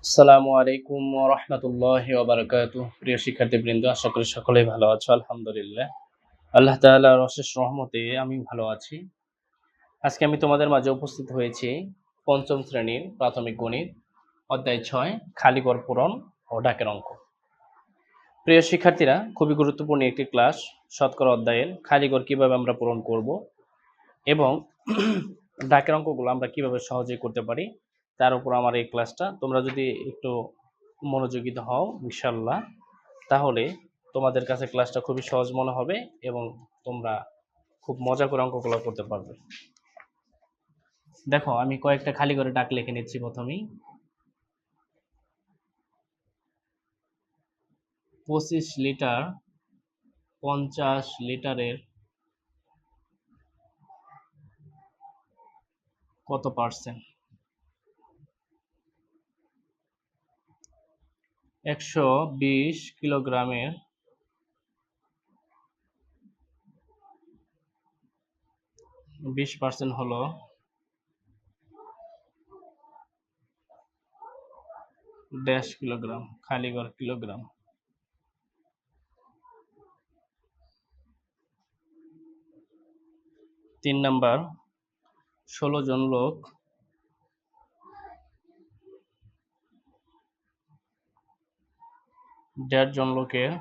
আসসালামু আলাইকুম ওয়া রাহমাতুল্লাহি ওয়া বারাকাতুহু। প্রিয় শিক্ষার্থীবৃন্দ, আশা করি সকলেই ভালো আছো। আলহামদুলিল্লাহ। আল্লাহ তাআলার অশেষ রহমতে আমি ভালো আছি। আজকে আমি তোমাদের মাঝে উপস্থিত হয়েছি পঞ্চম শ্রেণীর প্রাথমিক গণিত অধ্যায় ৬ খালিঘর পূরণ ও ডাকের অঙ্ক। প্রিয় শিক্ষার্থীরা, খুবই গুরুত্বপূর্ণ একটি ক্লাস শতকরা অধ্যায়ের খালিঘর কিভাবে আমরা পূরণ করব এবং ডাকের অঙ্কগুলো আমরা কিভাবে সহজেই করতে পারি তার উপর আমার এই ক্লাসটা। তোমরা যদি একটু মনোযোগী হও ইনশাল্লাহ, তাহলে তোমাদের কাছে ক্লাসটা খুবই সহজ মনে হবে এবং তোমরা খুব মজা করে অঙ্কগুলো করতে পারবে। দেখো, আমি কয়েকটা খালি করে ডাক লিখে নিচ্ছি। প্রথমেই 25 লিটার 50 লিটারের কত পার্সেন্ট? 120 কিলোগ্রামের 20% হলো 1.5 কিলোগ্রাম। খালিঘর কিলোগ্রাম। 3 নাম্বার, 16 জন লোক 1.5 জন লোকের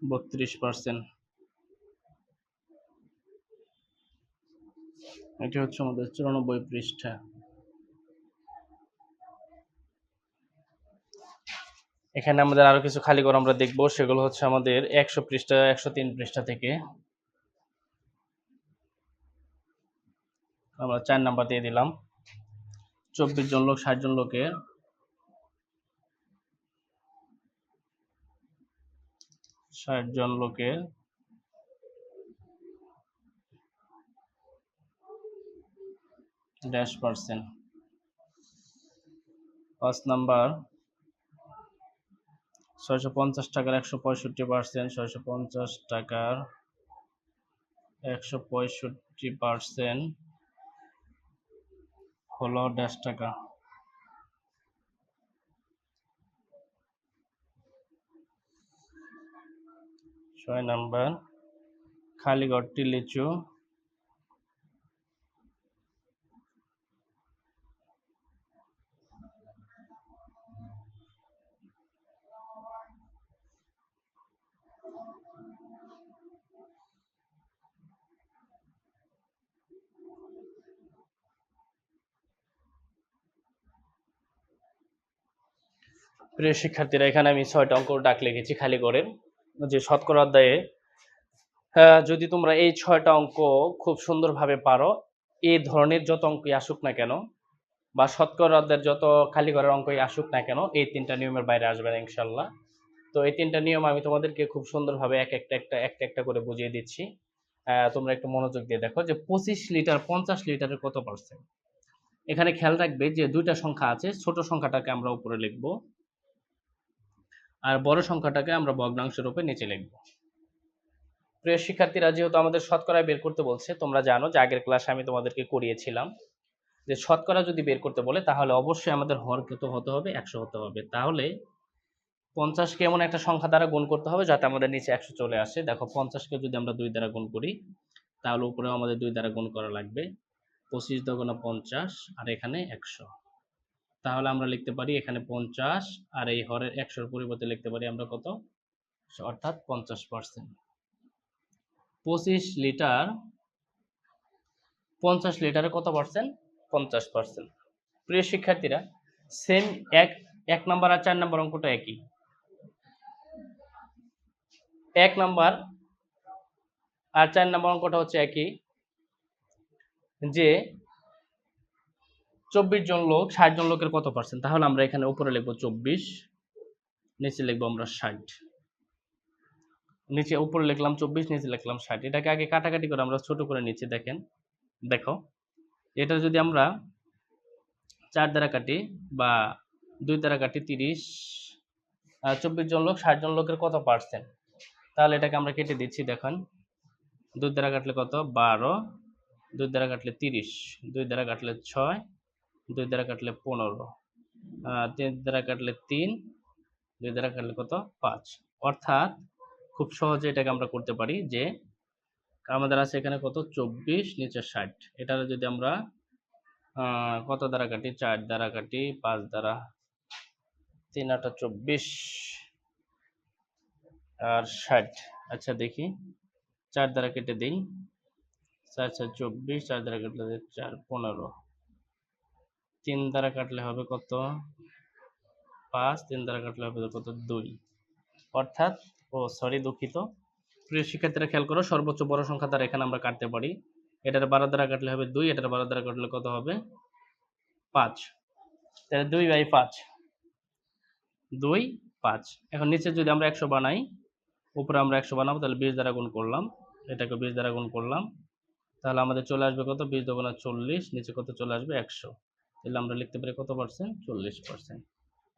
32%। এটি হচ্ছে আমাদের 94 পৃষ্ঠা। এখানে আমাদের আরো কিছু খালি ঘর আমরা দেখব, সেগুলো হচ্ছে আমাদের 100 পৃষ্ঠা 103 পৃষ্ঠা থেকে। আমরা 4 নাম্বার দিয়ে দিলাম। 24 জন লোক 60 জন লোকের 60 জন লোকের 1.5%। 5 নাম্বার, 650 টাকার 165%। 650 টাকার 165% হলো 1.5 টাকা। 6 নাম্বার, খালি ঘরটি লিচু প্রিয় শিক্ষার্থীরা, এখানে আমি 6টা অঙ্ক ডাক লিখেছি খালি ঘরের যে শতকরা অধ্যায়ে। যদি তোমরা এই 6টা অঙ্ক খুব সুন্দরভাবে পারো, এই ধরনের যত অঙ্কই আসুক না কেন বা শতকরা অধ্যায়ের যত খালি ঘরের অঙ্কই আসুক না কেন, এই 3টা নিয়মের বাইরে আসবে না ইনশাল্লাহ। তো এই 3টা নিয়ম আমি তোমাদেরকে খুব সুন্দরভাবে একটা একটা করে বুঝিয়ে দিচ্ছি। তোমরা একটু মনোযোগ দিয়ে দেখো যে 25 লিটার 50 লিটারের কত পার্সেন্ট। এখানে খেয়াল রাখবে যে দুইটা সংখ্যা আছে, ছোট সংখ্যাটাকে আমরা উপরে লিখব আর বড় সংখ্যাটাকে আমরা ভগ্নাংশ রূপে নিচে লিখব। প্রিয় শিক্ষার্থীরা, যেহেতু আমাদের শতকরা বের করতে বলছে, তোমরা জানো যে আগের ক্লাসে আমি তোমাদেরকে করিয়েছিলাম যে শতকরা যদি বের করতে বলে তাহলে অবশ্যই আমাদের হর কত হতে হবে? 100 হতে হবে। তাহলে 50কে এমন একটা সংখ্যা দ্বারা গুণ করতে হবে যাতে আমাদের নিচে 100 চলে আসে। দেখো, 50কে যদি আমরা 2 দ্বারা গুণ করি তাহলে উপরেও আমাদের 2 দ্বারা গুণ করা লাগবে। 25 দোগুণে 50 আর এখানে 100। তাহলে আমরা লিখতে পারি এখানে 50 আর এই হরের 100-র পরিবর্তে লিখতে পারি আমরা কত? অর্থাৎ 50%। 25 লিটার 50 লিটারে কত পার্সেন্ট? 50%। প্রিয় শিক্ষার্থীরা, সেম এক নাম্বার আর 4 নাম্বার অঙ্কটা একই। 1 নাম্বার আর 4 নাম্বার অঙ্কটা হচ্ছে একই, যে 24 জন লোক 60 জন লোকের কত পার্সেন্ট। তাহলে আমরা এখানে উপরে লিখবো 24, নিচে লিখবো আমরা 60। নিচে উপরে লিখলাম 24, নিচে লিখলাম 60। এটাকে আগে কাটাকাটি করে আমরা ছোট করে নিচে দেখো, এটা যদি আমরা 4 দ্বারা কাটি বা 2 দ্বারা কাটি 30, 24 জন লোক 60 জন লোকের কত পার্সেন্ট। তাহলে এটাকে আমরা কেটে দিচ্ছি। দেখেন, 2 দ্বারা কাটলে কত? 12, 2 দ্বারা কাটলে 30, 2 দ্বারা কাটলে 6, 2 দ্বারা কাটলে 15, 3 দ্বারা কাটলে 3, 2 দ্বারা কাটলে কত? 5। অর্থাৎ খুব সহজে এটাকে আমরা করতে পারি যে আমাদের আছে এখানে কত? 24, নিচে 60। এটারে যদি আমরা কত দ্বারা কাটি? 4 দ্বারা কাটি, 5 দ্বারা, 3 8 24 আর 60। আচ্ছা দেখি, 4 দ্বারা কেটে দিই, 4 4 24, 4 দ্বারা কাটলে 4 15, 3 দ্বারা কাটলে হবে কত? 5, 3 দ্বারা কাটলে হবে কত? 2। অর্থাৎ সরি দুঃখিত প্রিয় শিক্ষার্থীরা, খেয়াল করো, সর্বোচ্চ বড় সংখ্যা দ্বারা এখানে আমরা কাটতে পারি। এটার 12 দ্বারা কাটলে হবে 2, এটার 12 দ্বারা কাটলে কত হবে? 5। তাহলে 2/5, 2 5। এখন নিচে যদি আমরা 100 বানাই, উপরে আমরা 100 বানাবো, তাহলে 20 দ্বারা গুণ করলাম, এটাকে 20 দ্বারা গুণ করলাম, তাহলে আমাদের চলে আসবে কত? 20 দুগুণা 40, নিচে কত চলে আসবে? 100। তাহলে আমরা লিখতে পারি কত পার্সেন্ট? 40%।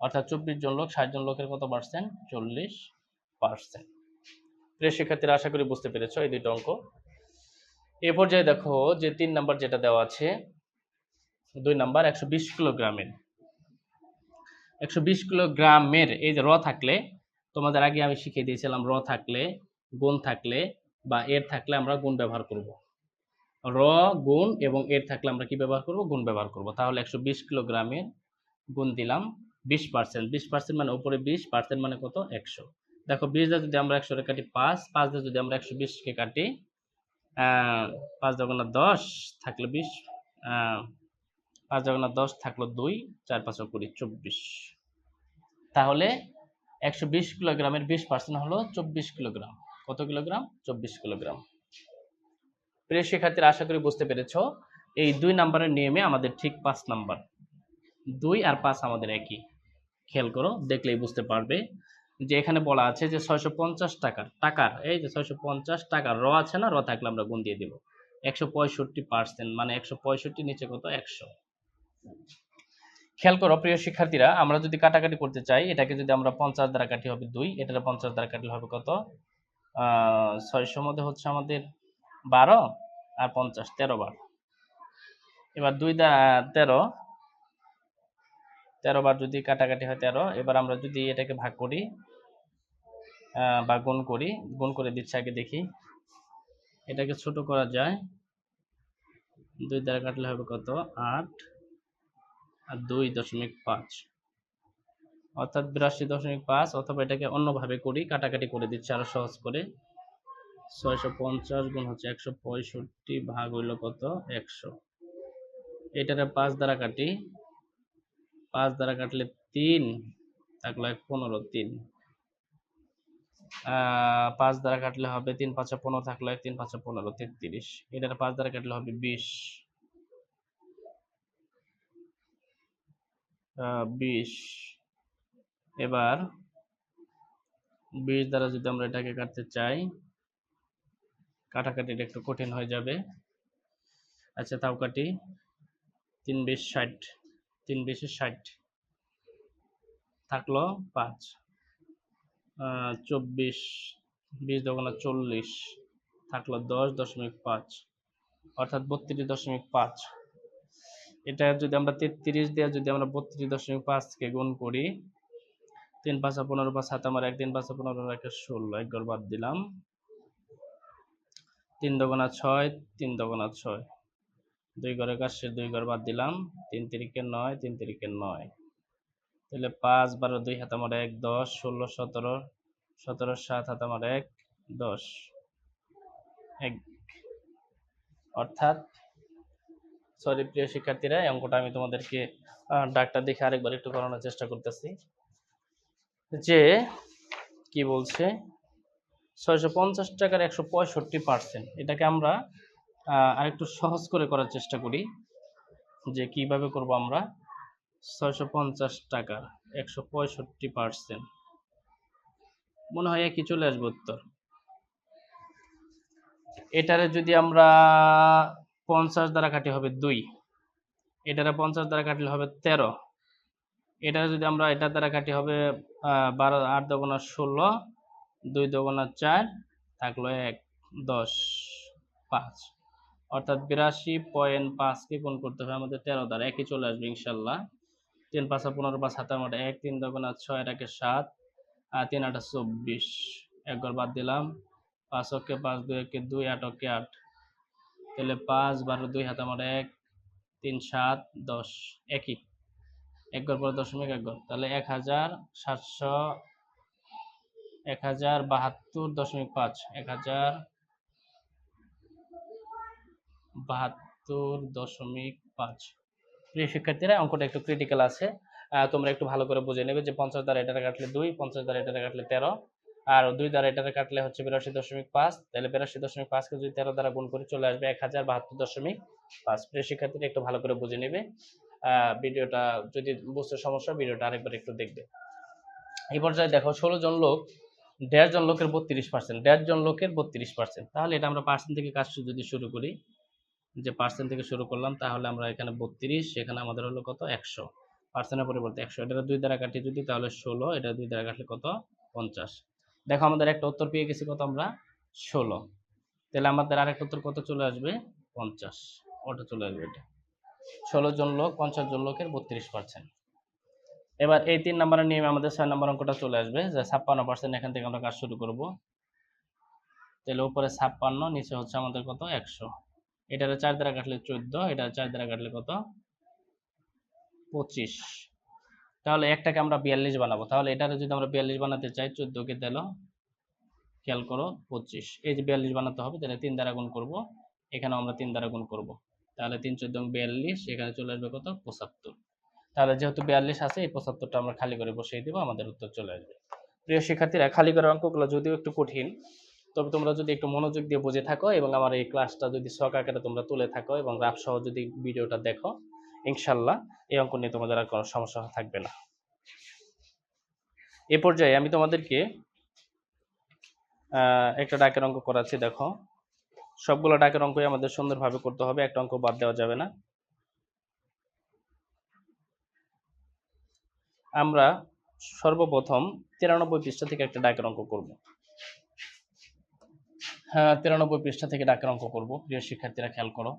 অর্থাৎ 24 জন লোক 60 জন লোকের কত পার্সেন্ট? 40%। প্রিয় শিক্ষার্থীরা, আশা করি বুঝতে পেরেছো এই দুটো অঙ্ক। এ পর্যায়ে দেখো যে 3 নাম্বার যেটা দেওয়া আছে, 2 নাম্বার 120 কিলোগ্রামের, 120 কিলোগ্রামের এই যে র থাকলে, তোমাদের আগে আমি শিখিয়ে দিয়েছিলাম, র থাকলে, গুণ থাকলে বা এর থাকলে আমরা গুণ ব্যবহার করব। র, গুণ এবং এর থাকলে আমরা কি ব্যবহার করব? গুণ ব্যবহার করব। তাহলে 120 কিলোগ্রামের গুণ দিলাম 20%, 20% মানে উপরে 20% মানে কত? 100। দেখো 20 দিয়ে যদি আমরা 100 কাটি 5, 5 দিয়ে যদি আমরা 120 কে কাটি, 5 দুগুণা 10 থাকলো 20, 5 দুগুণা 10 থাকলো 2, 4 5 20, 24। তাহলে 120 কিলোগ্রামের 20% হলো 24 কিলোগ্রাম। কত কিলোগ্রাম? 24 কিলোগ্রাম। প্রিয় শিক্ষার্থীরা, আশা করি বুঝতে পেরেছ। এই 2 নাম্বারের নিয়মে আমাদের ঠিক 5 নাম্বার। 2 আর 5 আমাদের একই। খেয়াল করো, দেখলেই বুঝতে পারবে যে এখানে বলা আছে যে 650 টাকার এই যে 650 টাকার র আছে না, র থাকলে আমরা গুণ দিয়ে দিব 165%, মানে 165 নিচে কত? 100। খেয়াল করো প্রিয় শিক্ষার্থীরা, আমরা যদি কাটাকাটি করতে চাই, এটাকে যদি আমরা 50 দ্বারা কাটি হবে 2, এটার 50 দ্বারা কাটলে হবে কত? 600 মধ্যে হচ্ছে আমাদের 12 আর 50 13 বার। এবার 2 দ্বারা 13 বার যদি কাটাকাটি হয় 13। এবার আমরা যদি এটাকে ভাগ করি বা গুণ করি, গুণ করে দিচ্ছি, আগে দেখি এটাকে ছোট করা যায়। 2 দ্বারা কাটলে হবে কত? 8 আর 2.5, অর্থাৎ 82.5। অথবা এটাকে অন্যভাবে করি, কাটাকাটি করে দিচ্ছি আরো সহজ করে। 650 গুণ হচ্ছে 165 ভাগ হইল কত? 100। এটারে 5 দ্বারা কাটি, 5 দ্বারা কাটলে 3 থাকলো 15, 3। 5 দ্বারা কাটলে হবে 3 5 15 থাকলো 3 5 15, 33। এটারে 5 দ্বারা কাটলে হবে 20, 20। এবার 20 দ্বারা যদি আমরা এটাকে কাটতে চাই, কাটাকাটিটা একটু কঠিন হয়ে যাবে। আচ্ছা তাও কাটি, 3 20 60, 3 20 60 থাকলো 5, 24, 20 দুগুণা 40 থাকলো 10.5, অর্থাৎ 32.5। এটা যদি আমরা 33 দিয়ে যদি আমরা 32.5 কে গুণ করি, 3 5 15 5 7 আমার 1, 3 5 15 1 16, 1 ঘর বাদ দিলাম, 3 দুগুণা 6, 3 দুগুণা 6, 2 ঘরে কাছে 2 ঘর বাদ দিলাম, 3 তিরিকে 9, 3 তিরিকে 9। তাহলে 5 12 2 হাত আমার 1 10, 16 17, 17 7 হাত আমার 1 10, 1। অর্থাৎ সরি প্রিয় শিক্ষার্থীরা, এই অঙ্কটা আমি তোমাদেরকে ডাক্তার দেখে আরেকবার একটু করানোর চেষ্টা করতেছি। যে কি বলছে, 650 টাকার 165%, এটাকে আমরা আরেকটু সহজ করে করার চেষ্টা করি। যে কিভাবে করব আমরা? 650 টাকার 165%, মনে হয় একই চলে আসবে উত্তর। এটারে যদি আমরা 50 দ্বারা কাটি হবে 2, এটারে 50 দ্বারা কাটলে হবে 13, এটারে যদি আমরা এটার দ্বারা কাটি হবে 12, 8 দুগুণা 16, 2 দুগুণা 4 থাকলো 1 10 5। অর্থাৎ 82.5কে গুণ করতে হবে আমাদের 13 দ্বারা, একই চলে আসবে ইনশাল্লাহ। 3 5 15 5 7 8 1 3 2 6 8 7 আর 3 8 24, এক ঘর বাদ দিলাম, 5 অক্ষে 5 2 একে 2 8 অক্ষে 8, তাহলে 5 12 2 হাতে আমার 1 3 7 10, একই, এক ঘর পরে দশমিক এক ঘর, তাহলে 1072.5 1072.5। প্রিয় শিক্ষার্থীরা, অঙ্কটা একটু ক্রিটিক্যাল আছে, তোমরা একটু ভালো করে বুঝে নেবে যে 50 দ্বারা এটারে কাটলে 2, 50 দ্বারা এটারে কাটলে 13, আর 2 দ্বারা এটারে কাটলে হচ্ছে 82.5, তাহলে 82.5কে যদি 13 দ্বারা গুণ করি চলে আসবে 1072.5। প্রিয় শিক্ষার্থীরা, একটু ভালো করে বুঝে নেবে। ভিডিওটা যদি বুঝতে সমস্যা, ভিডিওটা আরেকবার একটু দেখবে। এই পর্যায়ে দেখো 16 জন লোক, 1.5 জন লোকের 32%, 1.5 জন লোকের 32%, তাহলে এটা আমরা পার্সেন্ট থেকে কাজ যদি শুরু করি, যে পার্সেন্ট থেকে শুরু করলাম, তাহলে আমরা এখানে 32, এখানে আমাদের হলো কত 100, পার্সেন্টের পরিবর্তে 100, এটা 2 দ্বারা কাটি যদি তাহলে 16, এটা 2 দ্বারা কাটলে কত 50। দেখো আমাদের একটা উত্তর পেয়ে গেছি কত আমরা 16, তাহলে আমাদের আরেকটা উত্তর কত চলে আসবে 50, ওটা চলে আসবে এটা 16 জন লোক 50 জন লোকের 32%। এবার এই 3 নম্বরের নিয়মে আমাদের 6 নম্বর অঙ্কটা চলে আসবে, যে 56%, এখান থেকে আমরা কাজ শুরু করব। তাহলে উপরে 56, নিচে হচ্ছে আমাদের কত 100, এটারে 4 দ্বারা কাটলে 14, এটা 4 দ্বারা কাটলে কত 25, তাহলে একটাকে আমরা 42 বানাবো। তাহলে এটারে যদি আমরা 42 বানাতে চাই, 14 কে দিল, খেয়াল করো 25, এই যে 42 বানাতে হবে, তাহলে 3 দ্বারা গুণ করব, এখানে আমরা 3 দ্বারা গুণ করব, তাহলে 3 14 42, এখানে চলে আসবে কত 75। তাহলে যেহেতু 42 আছে, এই 75টা আমরা খালি করে বসিয়ে দিব, আমাদের উত্তর চলে আসবে। প্রিয় শিক্ষার্থীরা, খালি করার অঙ্কগুলো যদিও একটু কঠিন, তবে তোমরা যদি একটু মনোযোগ দিয়ে বুঝে থাকো এবং আমার এই ক্লাসটা যদি শখ আকারে তোমরা তুলে থাকো এবং রাফ সহ যদি ভিডিওটা দেখো, ইনশাল্লাহ এই অঙ্ক নিয়ে তোমাদের আর কোনো সমস্যা থাকবে না। এ পর্যায়ে আমি তোমাদেরকে একটা ডাকের অঙ্ক করাচ্ছি। দেখো, সবগুলো ডাকের অঙ্কই আমাদের সুন্দরভাবে করতে হবে, একটা অঙ্ক বাদ দেওয়া যাবে না। আমরা সর্বপ্রথম 93 পৃষ্ঠা থেকে একটা ডাকের অঙ্ক করব। হ্যাঁ, 93 পৃষ্ঠা থেকে ডাকের অঙ্ক করব। প্রিয় শিক্ষার্থীরা, খেয়াল করো।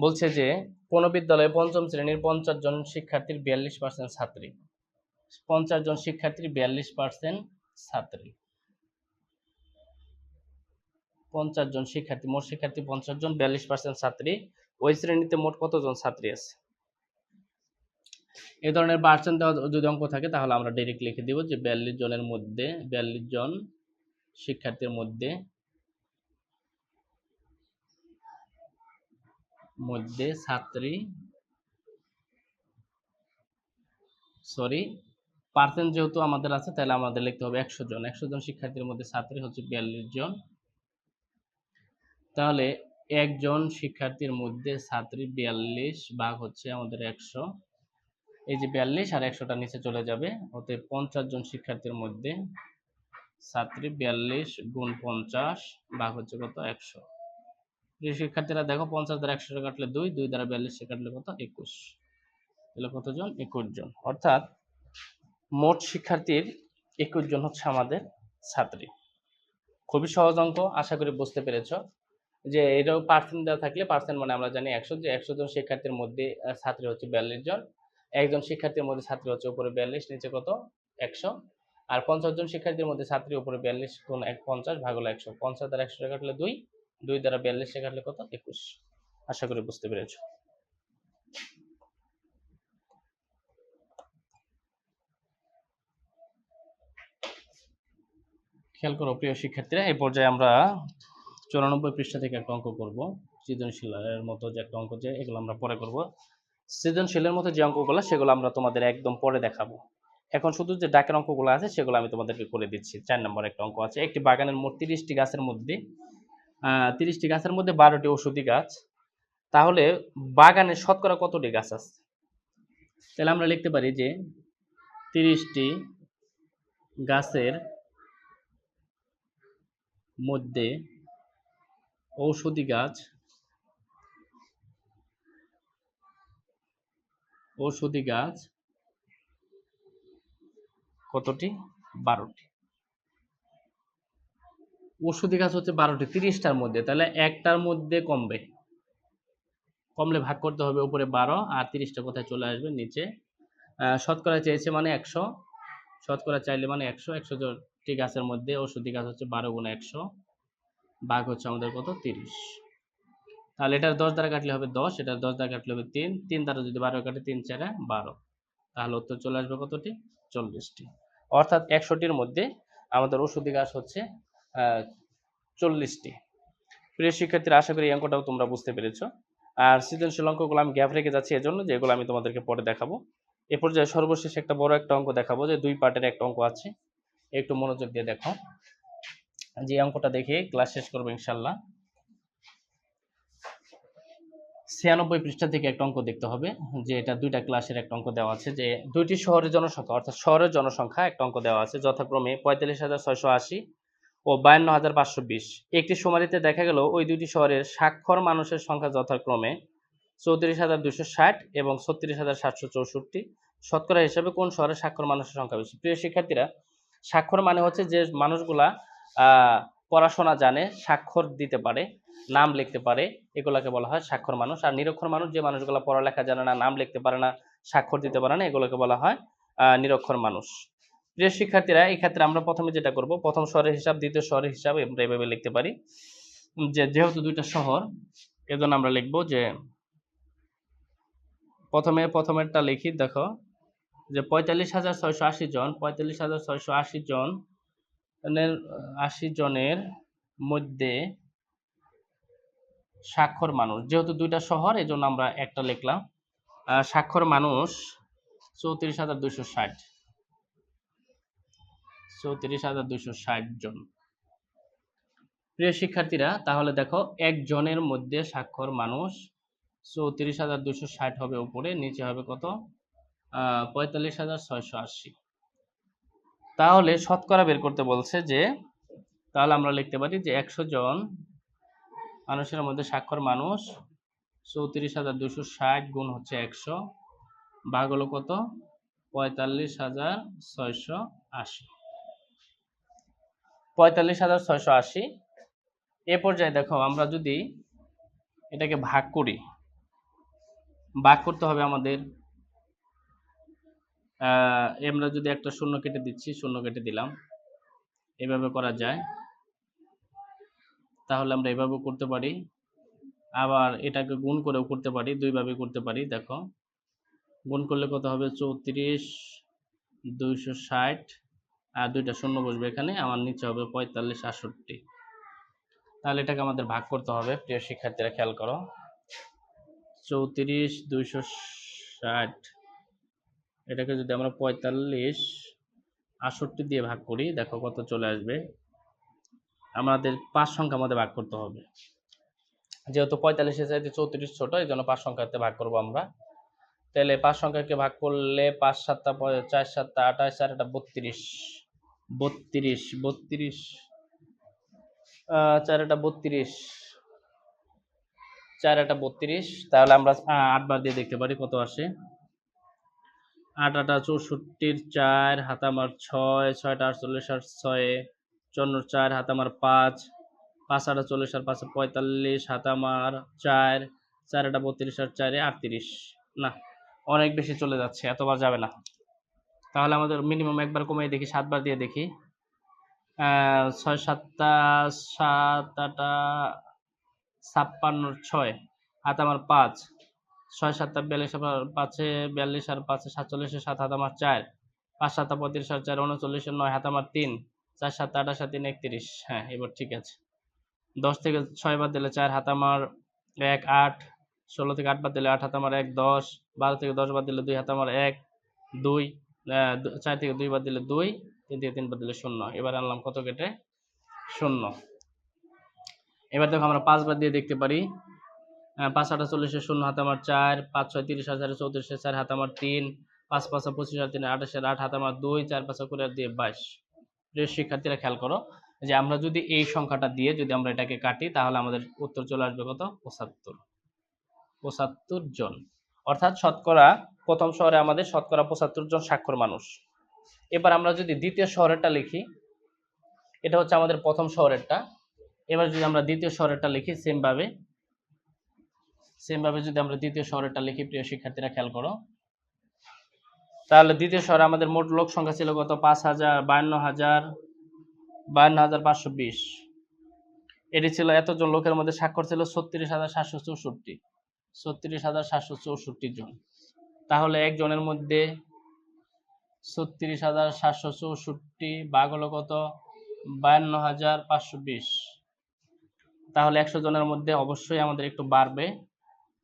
বলছে যে কোন বিদ্যালয়ে পঞ্চম শ্রেণীর 50 জন শিক্ষার্থীর 42% ছাত্রী, 50 জন শিক্ষার্থীর 42% ছাত্রী, 50 জন শিক্ষার্থী, মোট শিক্ষার্থী 50 জন, 42% ছাত্রী, ওই শ্রেণীতে মোট কতজন ছাত্রী আছে? এই ধরনের পার্সেন্ট দেওয়া যদি অঙ্ক থাকে, তাহলে আমরা ডাইরেক্ট লিখে দিব যে 42 জনের মধ্যে, 42 জন শিক্ষার্থীর মধ্যে ছাত্রী, পার্সেন্ট যেহেতু আমাদের আছে, তাহলে আমাদের লিখতে হবে 100 জন, 100 জন শিক্ষার্থীর মধ্যে ছাত্রী হচ্ছে 42 জন, তাহলে একজন শিক্ষার্থীর মধ্যে ছাত্রী 42 ভাগ হচ্ছে আমাদের 100, এই যে 42 আর 100টা নিচে চলে যাবে, অতএব 50 জন শিক্ষার্থীর মধ্যে ছাত্রী 42 গুণ 50 ভাগ হচ্ছে কত 100। প্রিয় শিক্ষার্থীরা দেখো, 50 দ্বারা 100 কাটলে 2, 2 দ্বারা 42 কাটলে কত 21, তাহলে কতজন 21 জন, অর্থাৎ মোট শিক্ষার্থীর 21 জন হচ্ছে আমাদের ছাত্রী। খুবই সহজ অঙ্ক, আশা করি বুঝতে পেরেছো। যে এটাও পার্সেন্ট দেওয়া থাকলে, পার্সেন্ট মানে আমরা জানি 100, যে 100 জন শিক্ষার্থীর মধ্যে ছাত্রী হচ্ছে 42 জন, একজন শিক্ষার্থীর মধ্যে ছাত্রী হচ্ছে উপরে 42, নিচে কত 100, আর 50 জন শিক্ষার্থীর মধ্যে ছাত্রী উপরে 42 গুণ 50 ভাগ হলো 100, 50 দ্বারা 100 কাটলে 2, 2 দ্বারা 42 কাটলে কত 21। আশা করি বুঝতে পেরেছো। খেয়াল করো প্রিয় শিক্ষার্থীরা, এই পর্যায়ে আমরা 94 পৃষ্ঠা থেকে একটা অঙ্ক করব, সৃজনশীলের মতো যে একটা অঙ্ক, যে এগুলো আমরা পরে করব। সৃজনশীলের মতো যে অঙ্কগুলো, সেগুলো আমরা তোমাদের একদম পরে দেখাবো। এখন শুধু যে ডাকের অঙ্কগুলো আছে, সেগুলো আমি তোমাদেরকে করে দিচ্ছি। 4 নম্বর একটা অঙ্ক আছে, একটি বাগানের মোট 30টি গাছের মধ্যে 30টি গাছের মধ্যে 12টি ঔষধি গাছ, তাহলে বাগানে শতকরা কতটি গাছ আছে? তাহলে আমরা লিখতে পারি যে 30টি গাছের মধ্যে ঔষধি গাছ কতটি 12টি। ওষুধি গাছ হচ্ছে 12টি, 30টার মধ্যে, তাহলে একটার মধ্যে কমলে ভাগ করতে হবে উপরে 12, আর 30টা কোথায় চলে আসবে নিচে। শতকরা চেয়েছে মানে 100, শতকরা চাইলে মানে 100, 100টি গাছের মধ্যে ওষুধি গাছ হচ্ছে 12 গুণ 100, ভাগ হচ্ছে আমাদের কত 30। তাহলে এটার 10 দ্বারা কাটলে হবে 10, এটার 10 দ্বারা কাটলে হবে 3, 3 দ্বারা যদি 12 কাটে 3 4 12, তাহলে উত্তর চলে আসবে কতটি? 40টি। অর্থাৎ 100টির মধ্যে আমাদের ওষুধি গাছ হচ্ছে 40টি। প্রিয় শিক্ষার্থীরা, আশা করি এই অঙ্কটাও তোমরা বুঝতে পেরেছো। আর সৃজনশীল অঙ্কগুলো আমি গ্যাপ রেখে যাচ্ছি এজন্য যে এগুলো আমি তোমাদেরকে পরে দেখাবো। এ পর্যায়ে সর্বশেষ একটা বড় একটা অঙ্ক দেখাবো, যে 2 পার্টের একটা অঙ্ক আছে, একটু মনোযোগ দিয়ে দেখো। যে অঙ্কটা দেখে ক্লাস শেষ করবো ইনশাল্লাহ। 96 পৃষ্ঠা থেকে একটা অঙ্ক দেখতে হবে, যে এটা 2টা ক্লাসের একটা অঙ্ক দেওয়া আছে, যে 2টি শহরের জনসংখ্যা, অর্থাৎ শহরের জনসংখ্যা একটা অঙ্ক দেওয়া আছে, যথাক্রমে 45,680 ও 52,520। একটি শুমারিতে দেখা গেল ওই 2টি শহরের স্বাক্ষর মানুষের সংখ্যা যথাক্রমে 34,260 এবং 36,764। শতকরা হিসাবে কোন শহরে স্বাক্ষর মানুষের সংখ্যা বেশি? প্রিয় শিক্ষার্থীরা, স্বাক্ষর মানে হচ্ছে যে মানুষগুলা পড়াশোনা জানে, স্বাক্ষর দিতে পারে, নাম লিখতে পারে, এগুলাকে বলা হয় স্বাক্ষর মানুষ। আর নিরক্ষর মানুষ, যে মানুষগুলো পড়ালেখা জানে না, নাম লিখতে পারে না, স্বাক্ষর দিতে পারে না, এগুলোকে বলা হয় নিরক্ষর মানুষ। প্রিয় শিক্ষার্থীরা, এই ক্ষেত্রে আমরা প্রথমে যেটা করব, প্রথম শহরের হিসাব, দ্বিতীয় শহরের হিসাব আমরা এভাবে লিখতে পারি, যে যেহেতু 2টা শহর, এজন্য আমরা লিখব যে প্রথমেরটা লিখি। দেখো যে 45,680 জন, 45,680 জন 80 জনের মধ্যে স্বাক্ষর মানুষ, যেহেতু 2টা শহর এজন্য আমরা একটা লিখলাম। স্বাক্ষর মানুষ 34,260, 34,260 জন। প্রিয় শিক্ষার্থীরা, তাহলে দেখো একজনের মধ্যে স্বাক্ষর মানুষ 34,260 হবে উপরে, নিচে হবে কত? 45,680। তাহলে শতকরা বের করতে বলছে, যে তাহলে আমরা লিখতে পারি যে 100 জন মানুষের মধ্যে স্বাক্ষর মানুষ 34,260 গুণ হচ্ছে 100, ভাগ হলো কত? 45,680। 45,680। এ পর্যায়ে দেখো আমরা যদি এটাকে ভাগ করি, ভাগ করতে হবে আমাদের, আমরা যদি একটা শূন্য কেটে দিচ্ছি, শূন্য কেটে দিলাম, এভাবে করা যায়। তাহলে আমরা এভাবেও করতে পারি, আবার এটাকে গুণ করেও করতে পারি, দুইভাবে করতে পারি। দেখো গুণ করলে কত হবে? 34,260, আর 2টা শূন্য বসবে এখানে, আমার নিচে হবে 45,68। তাহলে এটাকে আমাদের ভাগ করতে হবে। প্রিয় শিক্ষার্থীরা, খেয়াল করো, 34,260 এটাকে যদি আমরা 45,68 দিয়ে ভাগ করি, দেখো কত চলে আসবে। আমাদের 5 সংখ্যার মধ্যে ভাগ করতে হবে, যেহেতু 45-এর চাইতে 34 ছোট, এই জন্য 5 সংখ্যাতে ভাগ করব আমরা। তাহলে 5 সংখ্যাকে ভাগ করলে 5 7 4 7 28, 4 এটা 32, 32 32, 4 এটা 32, 4 এটা 32। তাহলে আমরা 8 বার দিয়ে দেখতে পারি কত আসে। 8 8 64, 4 হাত আমার 6, 6 48, আর 6 54, 4 হাত আমার 5, 5 8 40, আর 5 45, হাত আমার 4, 4 এটা 32, আর 4 38। না, অনেক বেশি চলে যাচ্ছে, এতবার যাবে না। তাহলে আমাদের মিনিমাম একবার কমিয়ে দেখি, 7 বার দিয়ে দেখি। 6 7 7 8 56, 6 হাত আমার 5, 6 7 42, 5 42, আর 5 47, 7 হাত আমার 4, 5 7 35, আর 4 39, 9 হাত আমার 3, 4 7 28, 3 31। হ্যাঁ, এবার ঠিক আছে। 10 থেকে 6 বাদ দিলে 4 হাত আমার 1 8, 16 থেকে 8 বাদ দিলে 8 হাত আমার 1 10, 12 থেকে 10 বাদ দিলে 2 হাত আমার 1 2, 4 থেকে 2 বাদ দিলে 2, 3 থেকে 3 বাদ দিলে 0। এবার আনলাম কত কেটে? 0। এবার দেখো আমরা 5 বার দিয়ে দেখতে পারি। 5 8 40, 0 হাত আমার 4, 5 6 30, 4 34, 4 হাত আমার 3, 5 5 25, 3 28, 8 হাত আমার 2, 4 5 করে দিয়ে 22। প্রিয় শিক্ষার্থীরা, খেয়াল করো, যে আমরা যদি এই সংখ্যাটা দিয়ে যদি আমরা এটাকে কাটি, তাহলে আমাদের উত্তর চলে আসবে কত? 75 জন। অর্থাৎ শতকরা প্রথম শহরে আমাদের শতকরা 75 জন স্বাক্ষর মানুষ। এবার আমরা যদি দ্বিতীয় শহরেরটা লিখি, এটা হচ্ছে আমাদের প্রথম শহরেরটা। এবার যদি আমরা দ্বিতীয় শহরেরটা লিখি সেমভাবে যদি আমরা দ্বিতীয় শহরেরটা লিখি, প্রিয় শিক্ষার্থীরা খেয়াল করো, তাহলে দ্বিতীয় শহরে আমাদের মোট লোক সংখ্যা ছিল কত? 52,520। এটি ছিল, এতজন লোকের মধ্যে স্বাক্ষর ছিল 36,764। 36,764 জন। তাহলে একজনের মধ্যে 36,764 ভাগ হলো কত? 52,520। তাহলে 100 জনের মধ্যে অবশ্যই আমাদের একটু বাড়বে।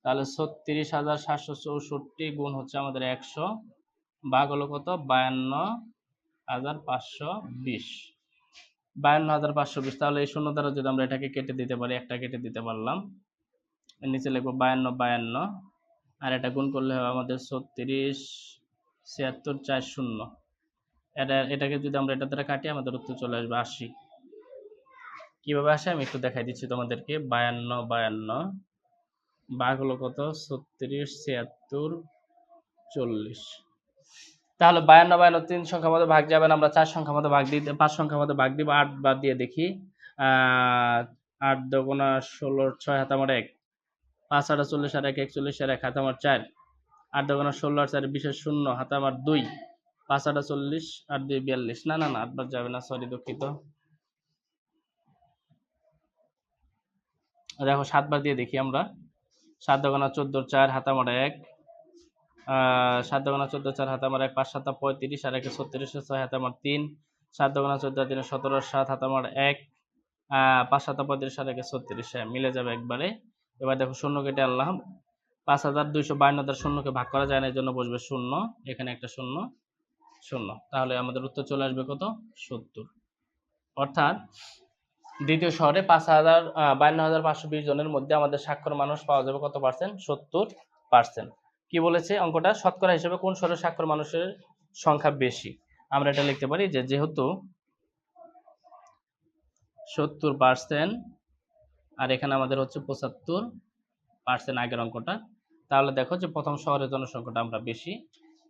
তাহলে 36,764 গুণ হচ্ছে আমাদের 100 ভাগ হলো কত? 52,520। 52,520। তাহলে এই শূন্য দ্বারা যদি আমরা এটাকে কেটে দিতে পারি, একটা কেটে দিতে পারলাম, নিচে লিখবো 52 আর এটা গুণ করলে হবে আমাদের 36 76 40। এটাকে যদি আমরা এটা দ্বারা কাটি আমাদের উত্তর চলে আসবে 80। কিভাবে আসে আমি একটু দেখাই দিচ্ছি তোমাদেরকে। 52 ভাগ হলো কত? 36 76 40। তাহলে 52 3 সংখ্যার মধ্যে ভাগ যাবে না, আমরা 4 সংখ্যার মধ্যে ভাগ দিতে 5 সংখ্যার মধ্যে ভাগ দিব। 8 বাদ দিয়ে দেখি, 8 দুগুণা 16 6 হাতে আমার 1, 5 8 40 আর 1 41 আর 1 হাতে আমার 4, 8 দুগুণা 16 আর 4 20 শূন্য হাতে আমার 2, 5 8 40 আর 2 42। না 8 বার যাবে না, সরি দুঃখিত। দেখো 7 বার দিয়ে দেখি আমরা। 7 দুগুণা 14 4 হাতে আমার 1, 7 দুগুণা 14 4 হাতে আমার 1, 5 7 35 আর 1 36 6 হাতে আমার 3, 7 দুগুণা 14 3 17 7 হাতে আমার 1, 5 7 35 আর 1 36। মিলে যাবে একবারে। এবার দেখো শূন্য কেটে আনলাম। 5252 দ্বারা শূন্যকে ভাগ করা যায় না, এই জন্য বসবে শূন্য, এখানে একটা শূন্য শূন্য। তাহলে আমাদের উত্তর চলে আসবে কত? 70। অর্থাৎ দ্বিতীয় শহরে 52,520 জনের মধ্যে আমাদের স্বাক্ষর মানুষ পাওয়া যাবে কত পার্সেন্ট? 70%। কি বলেছে অঙ্কটা? শতকরা হিসেবে কোন শহরের স্বাক্ষর মানুষের সংখ্যা বেশি? আমরা এটা লিখতে পারি যে যেহেতু 70% আর এখানে আমাদের হচ্ছে 75% আগের অঙ্কটা, তাহলে দেখো যে প্রথম শহরের জনসংখ্যাটা আমরা বেশি।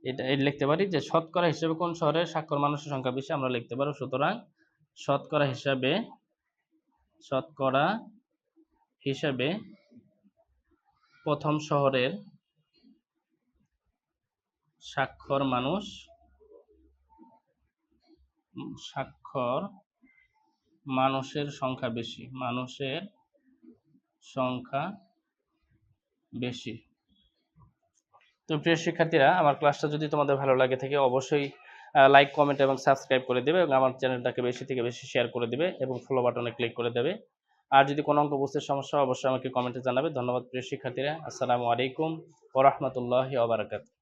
এটা লিখতে পারি যে শতকরা হিসেবে কোন শহরের স্বাক্ষর মানুষের সংখ্যা বেশি, আমরা লিখতে পারবো। সুতরাং শতকরা হিসাবে প্রথম শহরের স্বাক্ষর মানুষের সংখ্যা বেশি। তো প্রিয় শিক্ষার্থীরা, আমার ক্লাসটা যদি তোমাদের ভালো লাগে থাকে অবশ্যই লাইক কমেন্ট এবং সাবস্ক্রাইব করে দেবে এবং আমার চ্যানেলটাকে বেশি থেকে বেশি শেয়ার করে দেবে এবং ফলো বাটনে ক্লিক করে দেবে। আর যদি কোনো অঙ্ক বুঝতে সমস্যা হয় অবশ্যই আমাকে কমেন্টে জানাবে। ধন্যবাদ প্রিয় শিক্ষার্থীরা। আসসালামু আলাইকুম ওয়া রাহমাতুল্লাহি ওয়া বারাকাতুহু।